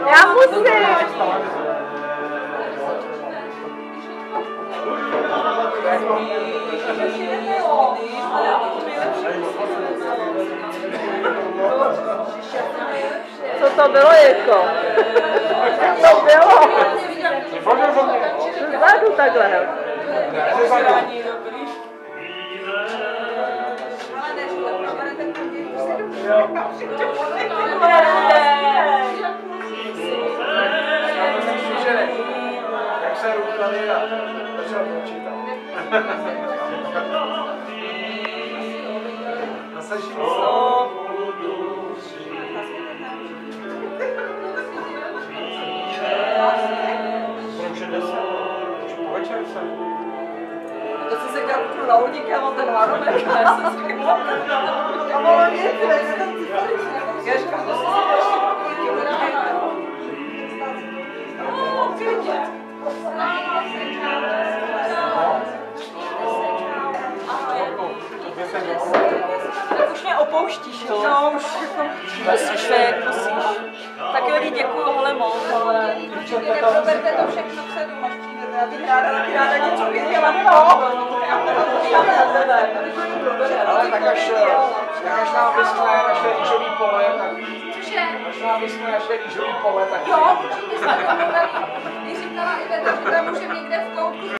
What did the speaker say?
Já musím. Co to bylo, Jirko? Co to bylo? Zadu takhle, hele. Jak se rukali a začal počítat. Nasaží to si se kapnu na hodinky, já mám ten háromek, a já jsem si kapnu. A bylo nic, já říkám, to si se ještě pokojí, tak už mě opouštíš, jo? No, už musíš vědět, musíš. Tak jo, děkuju, hele moc, ale... Neproberte to všechno předu, až přijdete. Já bych ráda něco věděla, no. Ale tak až nám vyschne naše rýžový pole, tak... Cože? Až nám vyschne naše rýžový pole, tak... Jo, určitě jsme to připravili. Když říkala Iveta, že tam můžeme někde v koutku